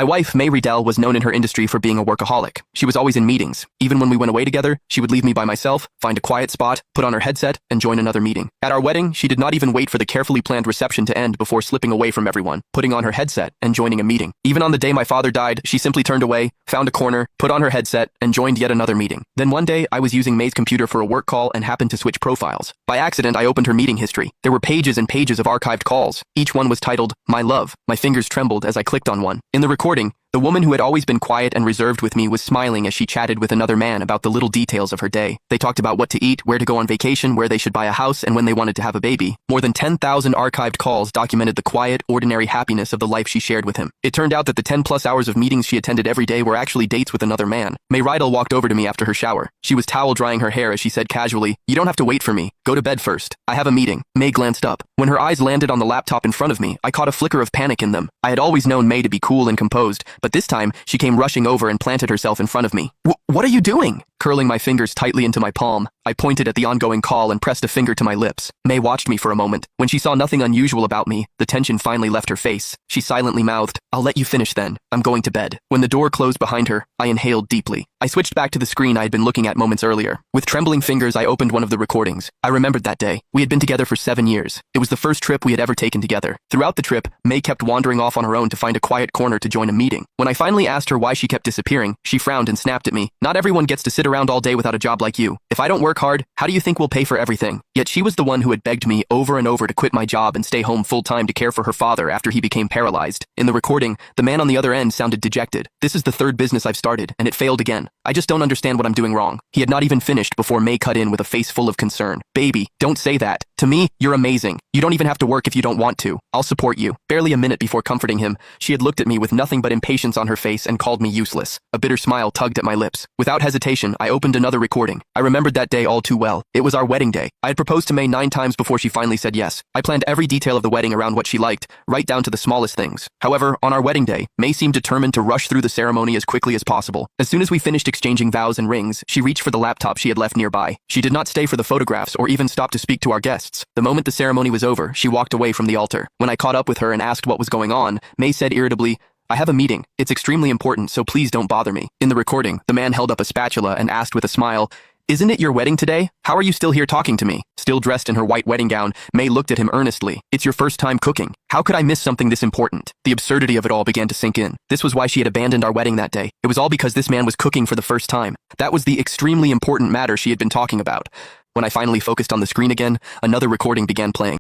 My wife, May Riedel, was known in her industry for being a workaholic. She was always in meetings. Even when we went away together, she would leave me by myself, find a quiet spot, put on her headset, and join another meeting. At our wedding, she did not even wait for the carefully planned reception to end before slipping away from everyone, putting on her headset, and joining a meeting. Even on the day my father died, she simply turned away, found a corner, put on her headset, and joined yet another meeting. Then one day, I was using May's computer for a work call and happened to switch profiles. By accident, I opened her meeting history. There were pages and pages of archived calls. Each one was titled, My Love. My fingers trembled as I clicked on one. In the recording, the woman who had always been quiet and reserved with me was smiling as she chatted with another man about the little details of her day. They talked about what to eat, where to go on vacation, where they should buy a house, and when they wanted to have a baby. More than 10,000 archived calls documented the quiet, ordinary happiness of the life she shared with him. It turned out that the 10+ hours of meetings she attended every day were actually dates with another man. May Riedel walked over to me after her shower. She was towel drying her hair as she said casually, "You don't have to wait for me. Go to bed first. I have a meeting." May glanced up. When her eyes landed on the laptop in front of me, I caught a flicker of panic in them. I had always known May to be cool and composed, but this time, she came rushing over and planted herself in front of me. What are you doing?" Curling my fingers tightly into my palm, I pointed at the ongoing call and pressed a finger to my lips. May watched me for a moment. When she saw nothing unusual about me, the tension finally left her face. She silently mouthed, "I'll let you finish then. I'm going to bed." When the door closed behind her, I inhaled deeply. I switched back to the screen I had been looking at moments earlier. With trembling fingers, I opened one of the recordings. I remembered that day. We had been together for 7 years. It was the first trip we had ever taken together. Throughout the trip, May kept wandering off on her own to find a quiet corner to join a meeting. When I finally asked her why she kept disappearing, she frowned and snapped at me. "Not everyone gets to sit around all day without a job like you. If I don't work hard, how do you think we'll pay for everything?" Yet she was the one who had begged me over and over to quit my job and stay home full-time to care for her father after he became paralyzed. In the recording, the man on the other end sounded dejected. "This is the third business I've started, and it failed again. I just don't understand what I'm doing wrong." He had not even finished before May cut in with a face full of concern. "Baby, don't say that. To me, you're amazing. You don't even have to work if you don't want to. I'll support you." Barely a minute before comforting him, she had looked at me with nothing but impatience on her face and called me useless. A bitter smile tugged at my lips. Without hesitation, I opened another recording. I remembered that day all too well. It was our wedding day. I had proposed to May 9 times before she finally said yes. I planned every detail of the wedding around what she liked, right down to the smallest things. However, on our wedding day, May seemed determined to rush through the ceremony as quickly as possible. As soon as we finished exchanging vows and rings, she reached for the laptop she had left nearby. She did not stay for the photographs or even stop to speak to our guests. The moment the ceremony was over, she walked away from the altar. When I caught up with her and asked what was going on, May said irritably, "I have a meeting. It's extremely important, so please don't bother me." In the recording, the man held up a spatula and asked with a smile, "Isn't it your wedding today? How are you still here talking to me?" Still dressed in her white wedding gown, May looked at him earnestly. "It's your first time cooking. How could I miss something this important?" The absurdity of it all began to sink in. This was why she had abandoned our wedding that day. It was all because this man was cooking for the first time. That was the extremely important matter she had been talking about. When I finally focused on the screen again, another recording began playing.